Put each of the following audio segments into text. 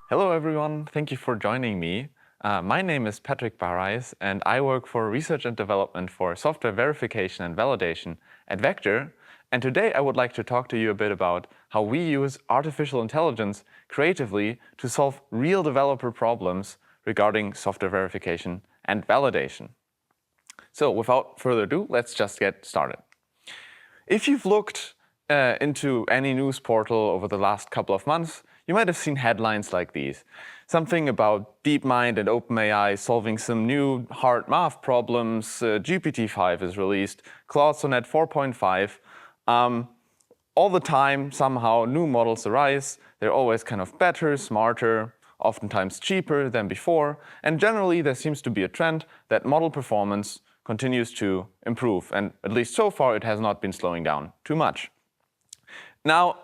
Hello everyone, thank you for joining me. My name is Patrik Bareiss and I work for research and development for software verification and validation at Vector. And today I would like to talk to you a bit about how we use artificial intelligence creatively to solve real developer problems regarding software verification and validation. So without further ado, let's just get started. If you've looked into any news portal over the last couple of months, you might have seen headlines like these. Something about DeepMind and OpenAI solving some new hard math problems, GPT-5 is released, Claude Sonnet 4.5. All the time, somehow, new models arise. They're always kind of better, smarter, oftentimes cheaper than before. And generally, there seems to be a trend that model performance continues to improve. And at least so far, it has not been slowing down too much. Now,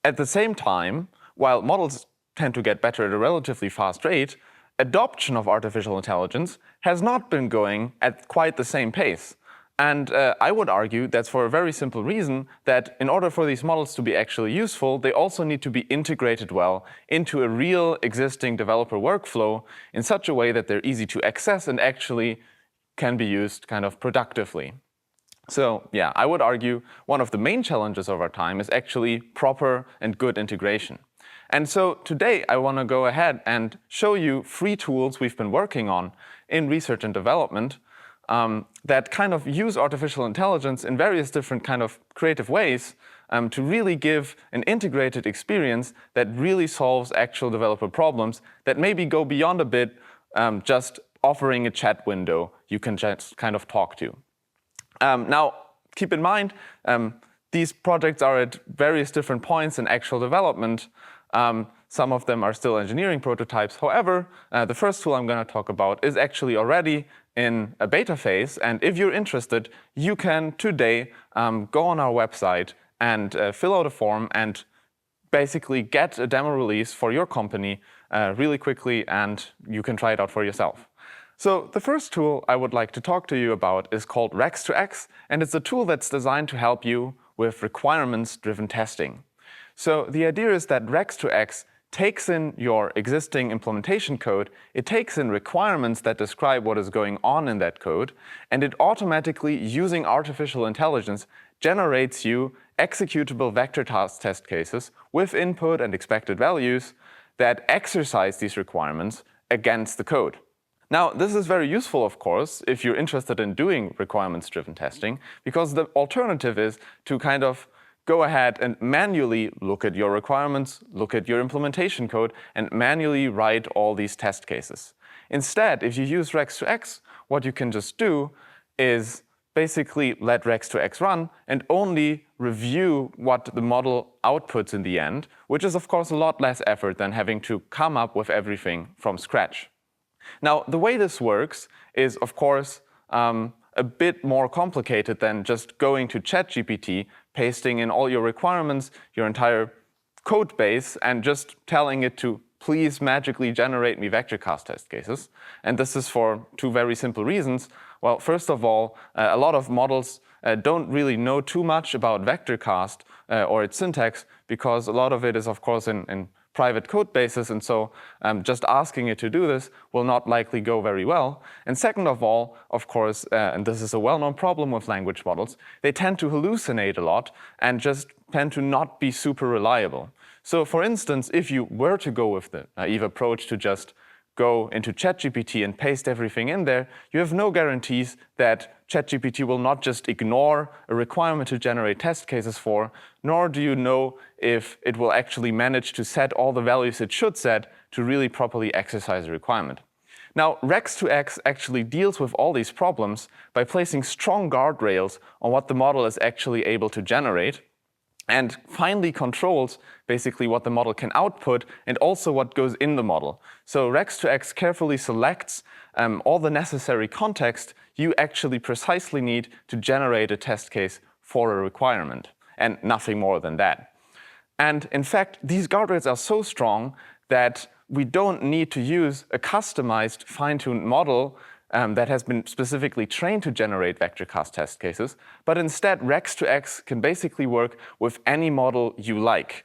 at the same time, while models tend to get better at a relatively fast rate, adoption of artificial intelligence has not been going at quite the same pace. And I would argue that's for a very simple reason, that in order for these models to be actually useful, they also need to be integrated well into a real existing developer workflow in such a way that they're easy to access and actually can be used kind of productively. So yeah, I would argue one of the main challenges of our time is actually proper and good integration. And so today I want to go ahead and show you 3 tools we've been working on in research and development that kind of use artificial intelligence in various different kind of creative ways to really give an integrated experience that really solves actual developer problems that maybe go beyond a bit just offering a chat window you can just kind of talk to. Now, keep in mind, these projects are at various different points in actual development. Some of them are still engineering prototypes. However, the first tool I'm going to talk about is actually already in a beta phase. And if you're interested, you can today go on our website and fill out a form and basically get a demo release for your company really quickly, and you can try it out for yourself. So the first tool I would like to talk to you about is called Rex2X, and it's a tool that's designed to help you with requirements-driven testing. So the idea is that Rex2X takes in your existing implementation code, it takes in requirements that describe what is going on in that code, and it automatically, using artificial intelligence, generates you executable vector task test cases with input and expected values that exercise these requirements against the code. Now, this is very useful, of course, if you're interested in doing requirements-driven testing, because the alternative is to kind of go ahead and manually look at your requirements, look at your implementation code, and manually write all these test cases. Instead, if you use Rex2X, what you can just do is basically let Rex2X run and only review what the model outputs in the end, which is, of course, a lot less effort than having to come up with everything from scratch. Now, the way this works is, of course, a bit more complicated than just going to ChatGPT, pasting in all your requirements, your entire code base, and just telling it to please magically generate me vector cast test cases. And this is for 2 very simple reasons. Well, first of all, a lot of models don't really know too much about vector cast or its syntax, because a lot of it is, of course, in private code bases, and so just asking it to do this will not likely go very well. And second of all, of course, and this is a well-known problem with language models, they tend to hallucinate a lot and just tend to not be super reliable. So for instance, if you were to go with the naive approach to just go into ChatGPT and paste everything in there, you have no guarantees that ChatGPT will not just ignore a requirement to generate test cases for, nor do you know if it will actually manage to set all the values it should set to really properly exercise a requirement. Now, Rex2X actually deals with all these problems by placing strong guardrails on what the model is actually able to generate, and finally controls basically what the model can output and also what goes in the model. So Rex2X carefully selects all the necessary context you actually precisely need to generate a test case for a requirement, and nothing more than that. And in fact, these guardrails are so strong that we don't need to use a customized, fine-tuned model that has been specifically trained to generate vector cast test cases, but instead Rex2X can basically work with any model you like.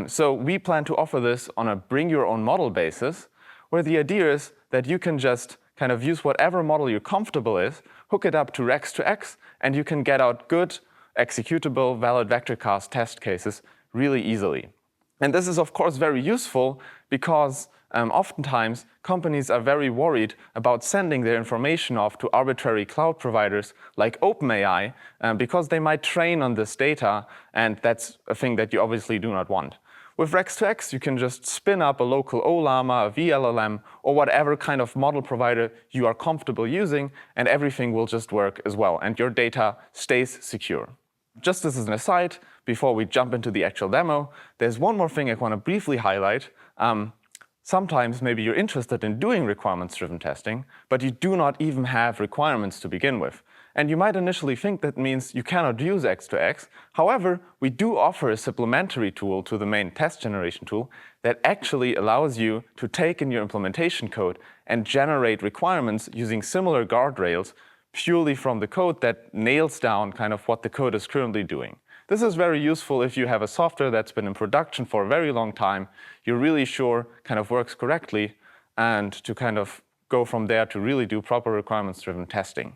So we plan to offer this on a bring your own model basis, where the idea is that you can just kind of use whatever model you're comfortable with, hook it up to Rex2X, and you can get out good, executable, valid vector cast test cases really easily. And this is, of course, very useful because oftentimes companies are very worried about sending their information off to arbitrary cloud providers like OpenAI because they might train on this data, and that's a thing that you obviously do not want. With Rex2X, you can just spin up a local OLlama, a VLLM, or whatever kind of model provider you are comfortable using, and everything will just work as well, and your data stays secure. Just as an aside, before we jump into the actual demo, there's one more thing I want to briefly highlight. Sometimes maybe you're interested in doing requirements-driven testing, but you do not even have requirements to begin with. And you might initially think that means you cannot use X2X. However, we do offer a supplementary tool to the main test generation tool that actually allows you to take in your implementation code and generate requirements using similar guardrails purely from the code that nails down kind of what the code is currently doing. This is very useful if you have a software that's been in production for a very long time, you're really sure kind of works correctly, and to kind of go from there to really do proper requirements-driven testing.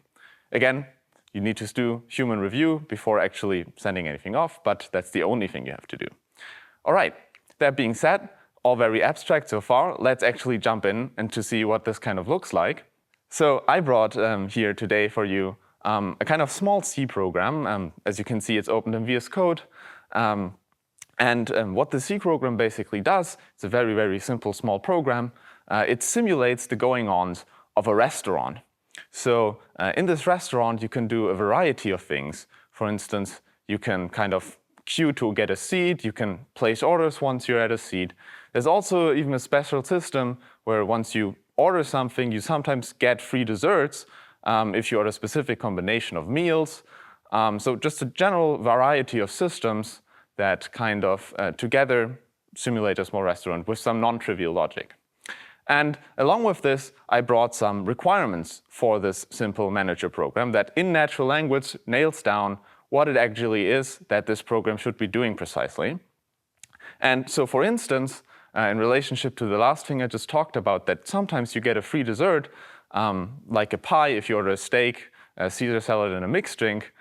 Again, you need to do human review before actually sending anything off, but that's the only thing you have to do. All right, that being said, all very abstract so far. Let's actually jump in and to see what this kind of looks like. So I brought here today for you a kind of small C program. As you can see, it's opened in VS Code. What the C program basically does, it's a very, very simple small program. It simulates the going-ons of a restaurant. So in this restaurant, you can do a variety of things. For instance, you can kind of queue to get a seat. You can place orders once you're at a seat. There's also even a special system where once you order something, you sometimes get free desserts if you order a specific combination of meals. So just a general variety of systems that kind of together simulate a small restaurant with some non-trivial logic. And along with this, I brought some requirements for this simple manager program that in natural language nails down what it actually is that this program should be doing precisely. And so for instance, in relationship to the last thing I just talked about, that sometimes you get a free dessert, like a pie if you order a steak, a Caesar salad, and a mixed drink,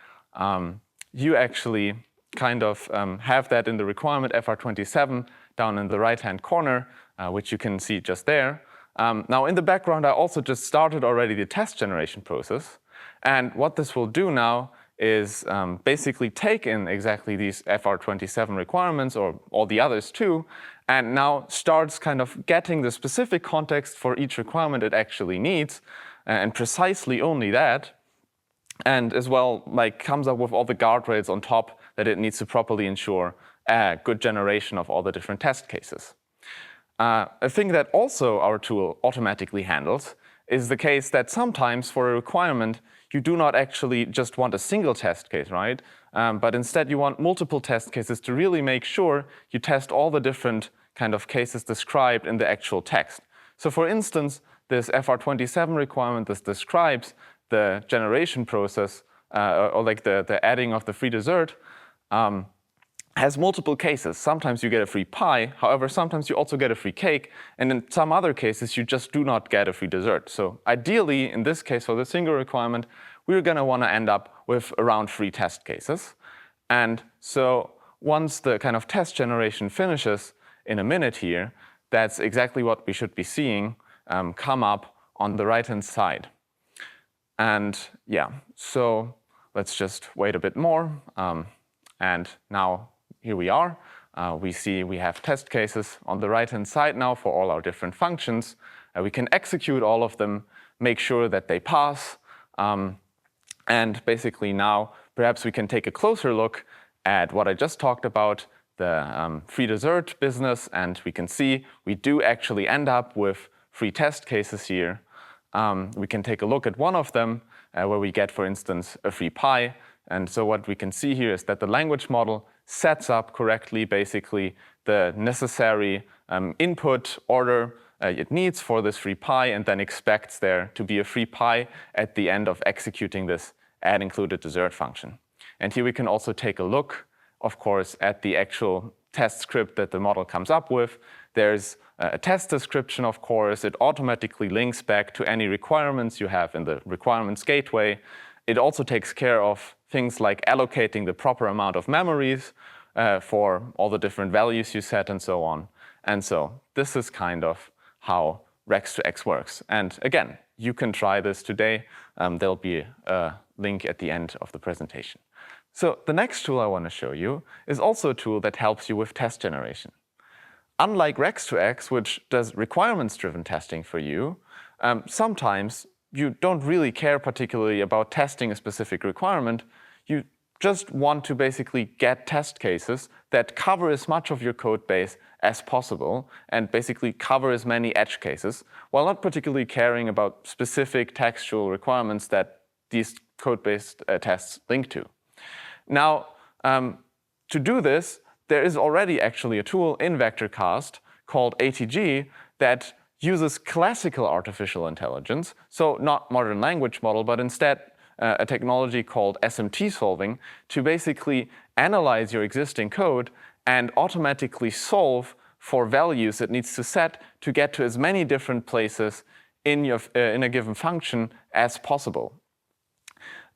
you actually kind of have that in the requirement FR27 down in the right-hand corner, which you can see just there. Now in the background, I also just started already the test generation process. And what this will do now is basically take in exactly these FR27 requirements, or all the others too, and now starts kind of getting the specific context for each requirement it actually needs, and precisely only that, and as well like comes up with all the guardrails on top that it needs to properly ensure a good generation of all the different test cases. A thing that also our tool automatically handles is the case that sometimes for a requirement, you do not actually just want a single test case, right? But instead you want multiple test cases to really make sure you test all the different kind of cases described in the actual text. So for instance, this FR27 requirement, this describes the generation process, or like the adding of the free dessert, has multiple cases. Sometimes you get a free pie, however, sometimes you also get a free cake, and in some other cases, you just do not get a free dessert. So ideally, in this case, for the single requirement, we're gonna wanna end up with around 3 test cases. And so once the kind of test generation finishes in a minute here, that's exactly what we should be seeing come up on the right-hand side. And yeah, so let's just wait a bit more. And now here we are. We see we have test cases on the right-hand side now for all our different functions. We can execute all of them, make sure that they pass. And basically now, perhaps we can take a closer look at what I just talked about, the free dessert business, and we can see we do actually end up with 3 test cases here. We can take a look at one of them where we get, for instance, a free pie. And so what we can see here is that the language model sets up correctly basically the necessary input order it needs for this free pie, and then expects there to be a free pie at the end of executing this add included dessert function. And here we can also take a look, of course, at the actual test script that the model comes up with. There's a test description, of course. It automatically links back to any requirements you have in the requirements gateway. It also takes care of things like allocating the proper amount of memories for all the different values you set and so on. And so this is kind of how Rex2X works. And again, you can try this today. There'll be a link at the end of the presentation. So the next tool I want to show you is also a tool that helps you with test generation. Unlike Rex2X, which does requirements-driven testing for you, sometimes you don't really care particularly about testing a specific requirement. You just want to basically get test cases that cover as much of your code base as possible and basically cover as many edge cases, while not particularly caring about specific textual requirements that these code-based tests link to. Now, to do this, there is already actually a tool in VectorCast called ATG that uses classical artificial intelligence, so not modern language model, but instead a technology called SMT solving to basically analyze your existing code and automatically solve for values it needs to set to get to as many different places in a given function as possible.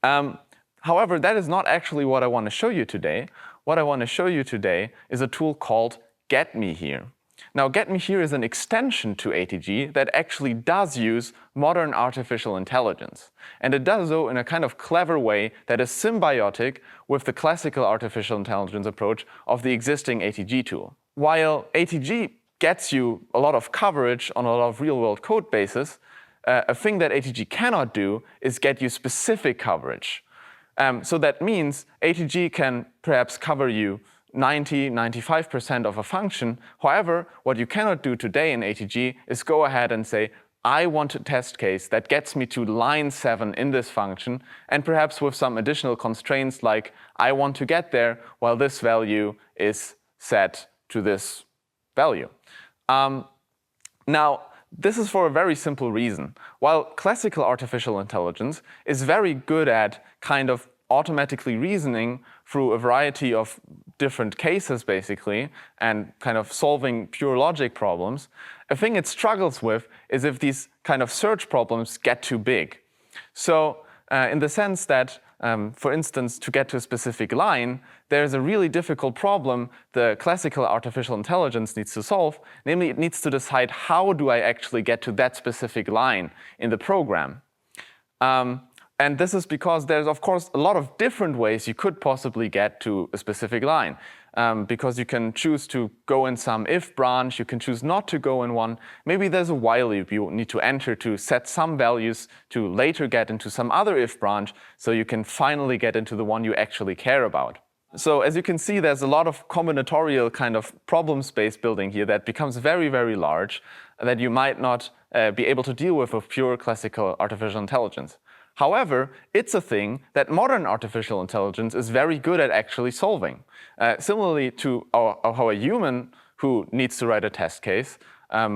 However, that is not actually what I want to show you today. What I want to show you today is a tool called getMeHere. Now, getMeHere is an extension to ATG that actually does use modern artificial intelligence. And it does so in a kind of clever way that is symbiotic with the classical artificial intelligence approach of the existing ATG tool. While ATG gets you a lot of coverage on a lot of real-world code bases, a thing that ATG cannot do is get you specific coverage. So that means ATG can perhaps cover you 90–95% of a function. However, what you cannot do today in ATG is go ahead and say, I want a test case that gets me to line 7 in this function, and perhaps with some additional constraints like I want to get there while this value is set to this value. Now, this is for a very simple reason. While classical artificial intelligence is very good at kind of automatically reasoning through a variety of different cases, basically, and kind of solving pure logic problems, a thing it struggles with is if these kind of search problems get too big. So in the sense that, for instance, to get to a specific line, there's a really difficult problem the classical artificial intelligence needs to solve. Namely, it needs to decide how do I actually get to that specific line in the program. And this is because there's, of course, a lot of different ways you could possibly get to a specific line. Because you can choose to go in some if branch, you can choose not to go in one. Maybe there's a while loop you need to enter to set some values to later get into some other if branch, so you can finally get into the one you actually care about. So as you can see, there's a lot of combinatorial kind of problem space building here that becomes very, very large that you might not be able to deal with pure classical artificial intelligence. However, it's a thing that modern artificial intelligence is very good at actually solving. Similarly to how a human who needs to write a test case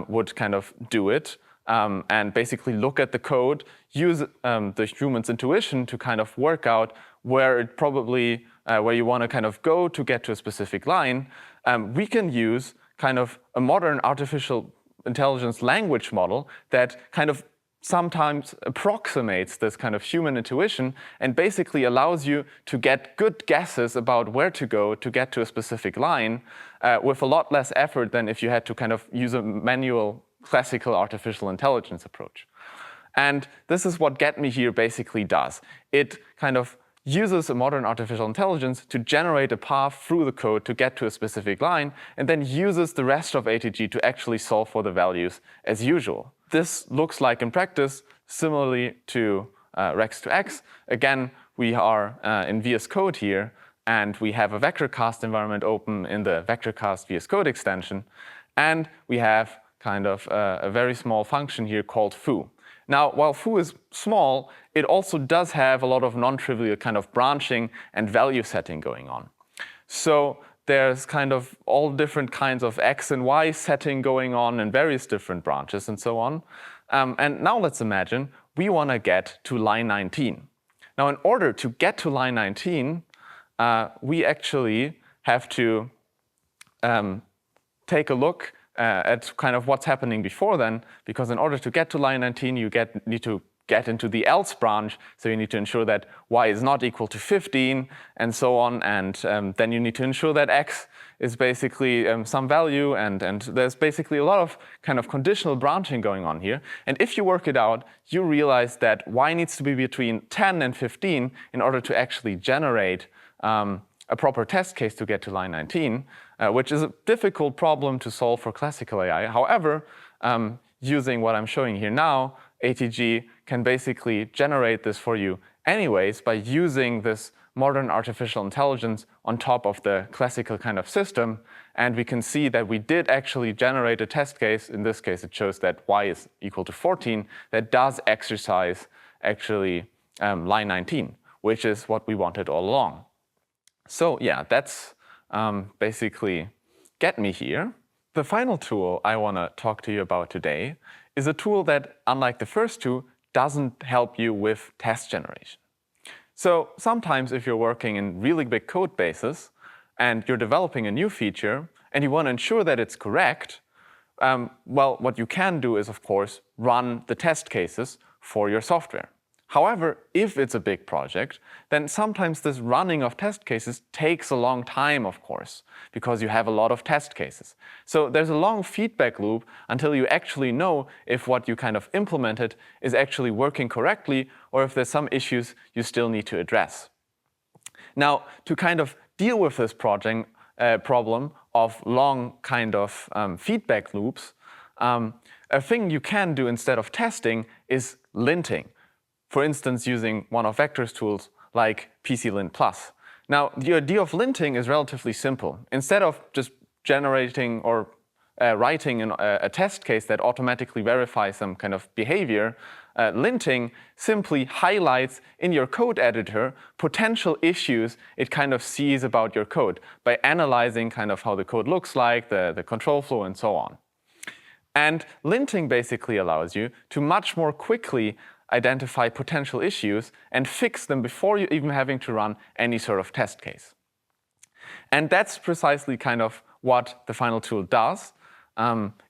would kind of do it and basically look at the code, use the human's intuition to kind of work out where it probably, where you want to kind of go to get to a specific line. We can use kind of a modern artificial intelligence language model that kind of sometimes approximates this kind of human intuition and basically allows you to get good guesses about where to go to get to a specific line with a lot less effort than if you had to kind of use a manual classical artificial intelligence approach. And this is what getMeHere basically does. It kind of uses a modern artificial intelligence to generate a path through the code to get to a specific line, and then uses the rest of ATG to actually solve for the values as usual. This looks like in practice similarly to Rex2X. Again, we are in VS Code here, and we have a VectorCast environment open in the VectorCast VS Code extension, and we have kind of a very small function here called foo. Now, while foo is small, it also does have a lot of non-trivial kind of branching and value setting going on. So there's kind of all different kinds of X and Y setting going on in various different branches and so on. And now let's imagine we want to get to line 19. Now, in order to get to line 19, we actually have to take a look at kind of what's happening before then, because in order to get to line 19, you need to get into the else branch, so you need to ensure that y is not equal to 15, and so on, and then you need to ensure that x is basically some value, and there's basically a lot of kind of conditional branching going on here. And if you work it out, you realize that y needs to be between 10 and 15 in order to actually generate a proper test case to get to line 19, which is a difficult problem to solve for classical AI. However, using what I'm showing here now, ATG can basically generate this for you anyways by using this modern artificial intelligence on top of the classical kind of system. And we can see that we did actually generate a test case. In this case, it shows that y is equal to 14. That does exercise actually line 19, which is what we wanted all along. So yeah, that's basically get me here. The final tool I want to talk to you about today is a tool that, unlike the first two, doesn't help you with test generation. So sometimes if you're working in really big code bases and you're developing a new feature and you want to ensure that it's correct, well, what you can do is, of course, run the test cases for your software. However, if it's a big project, then sometimes this running of test cases takes a long time, of course, because you have a lot of test cases. So there's a long feedback loop until you actually know if what you kind of implemented is actually working correctly or if there's some issues you still need to address. Now, to kind of deal with this problem of long kind of feedback loops, a thing you can do instead of testing is linting. For instance, using one of Vector's tools like PCLint+. Now, the idea of linting is relatively simple. Instead of just generating or writing a test case that automatically verifies some kind of behavior, linting simply highlights in your code editor potential issues it kind of sees about your code by analyzing kind of how the code looks like, the control flow, and so on. And linting basically allows you to much more quickly identify potential issues and fix them before you even having to run any sort of test case. And that's precisely kind of what the final tool does.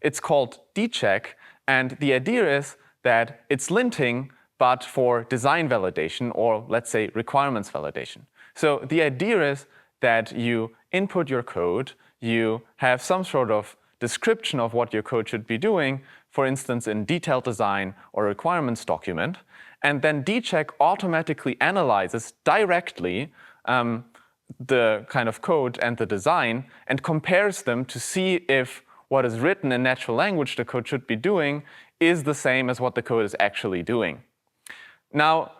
It's called dcheck, and the idea is that it's linting, but for design validation, or let's say requirements validation. So the idea is that you input your code, you have some sort of description of what your code should be doing, for instance, in detailed design or requirements document, and then dcheck automatically analyzes directly the kind of code and the design and compares them to see if what is written in natural language the code should be doing is the same as what the code is actually doing. Now,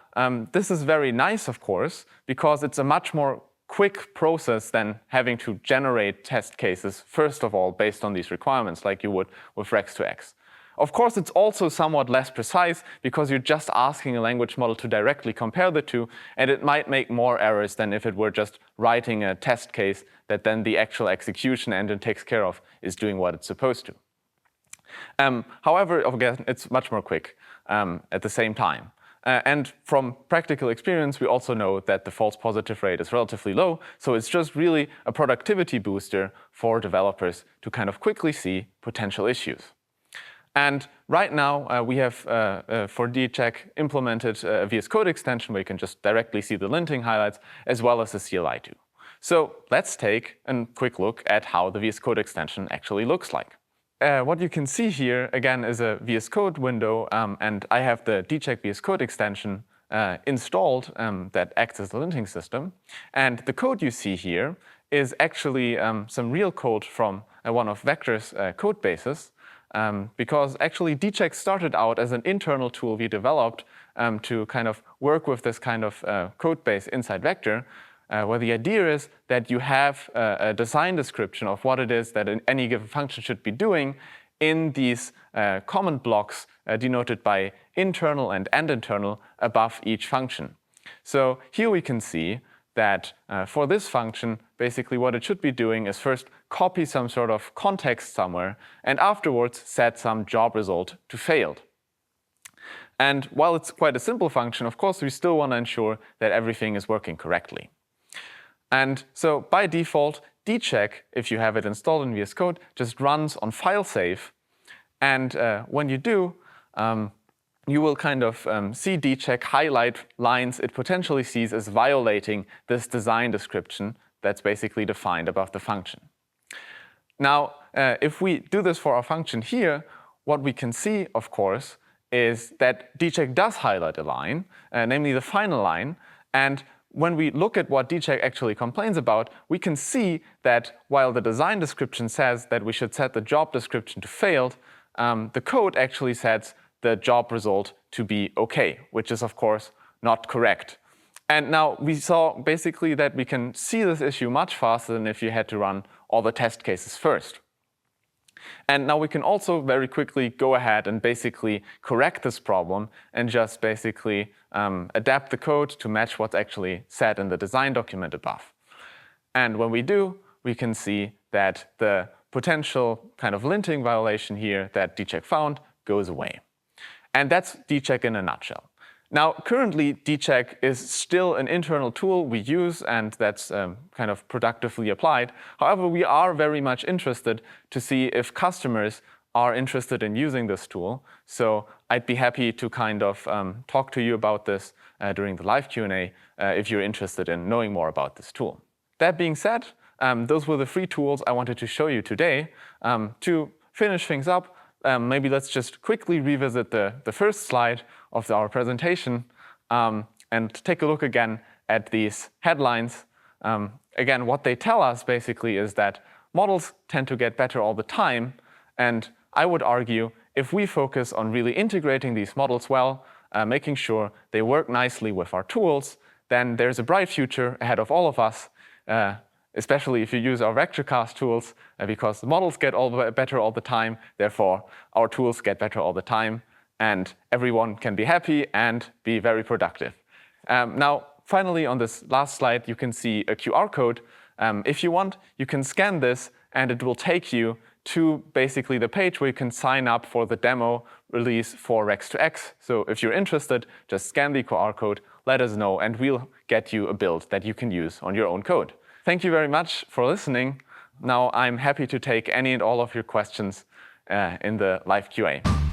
this is very nice, of course, because it's a much more quick process than having to generate test cases, first of all, based on these requirements, like you would with Rex2X. Of course, it's also somewhat less precise because you're just asking a language model to directly compare the two, and it might make more errors than if it were just writing a test case that then the actual execution engine takes care of is doing what it's supposed to. However, again, it's much more quick at the same time. And from practical experience, we also know that the false positive rate is relatively low, so it's just really a productivity booster for developers to kind of quickly see potential issues. And right now, we have, for dcheck, implemented a VS Code extension where you can just directly see the linting highlights, as well as the CLI too. So let's take a quick look at how the VS Code extension actually looks like. What you can see here, again, is a VS Code window, and I have the dcheck VS Code extension installed that acts as the linting system. And the code you see here is actually some real code from one of Vector's code bases, because actually dcheck started out as an internal tool we developed to kind of work with this kind of code base inside Vector, where the idea is that you have a design description of what it is that any given function should be doing in these comment blocks denoted by internal and end internal above each function. So here we can see that for this function, basically what it should be doing is first copy some sort of context somewhere and afterwards set some job result to failed. And while it's quite a simple function, of course, we still want to ensure that everything is working correctly. And so by default, dcheck, if you have it installed in VS Code, just runs on file-save. And when you do, you will kind of see dcheck highlight lines it potentially sees as violating this design description that's basically defined above the function. Now, if we do this for our function here, what we can see, of course, is that dcheck does highlight a line, namely the final line. And when we look at what dcheck actually complains about, we can see that while the design description says that we should set the job description to failed, the code actually sets the job result to be OK, which is, of course, not correct. And now we saw basically that we can see this issue much faster than if you had to run all the test cases first. And now we can also very quickly go ahead and basically correct this problem and just basically adapt the code to match what's actually said in the design document above. And when we do, we can see that the potential kind of linting violation here that dcheck found goes away. And that's dcheck in a nutshell. Now, currently, dcheck is still an internal tool we use, and that's kind of productively applied. However, we are very much interested to see if customers are interested in using this tool. So I'd be happy to kind of talk to you about this during the live Q&A if you're interested in knowing more about this tool. That being said, those were the 3 tools I wanted to show you today. To finish things up, maybe let's just quickly revisit the first slide of our presentation and take a look again at these headlines. Again, what they tell us basically is that models tend to get better all the time. And I would argue if we focus on really integrating these models well, making sure they work nicely with our tools, then there's a bright future ahead of all of us, especially if you use our vectorcast tools, because the models get better all the time, therefore our tools get better all the time, and everyone can be happy and be very productive. Now, finally, on this last slide, you can see a QR code. If you want, you can scan this, and it will take you to basically the page where you can sign up for the demo release for Rex2X. So if you're interested, just scan the QR code, let us know, and we'll get you a build that you can use on your own code. Thank you very much for listening. Now I'm happy to take any and all of your questions in the live QA.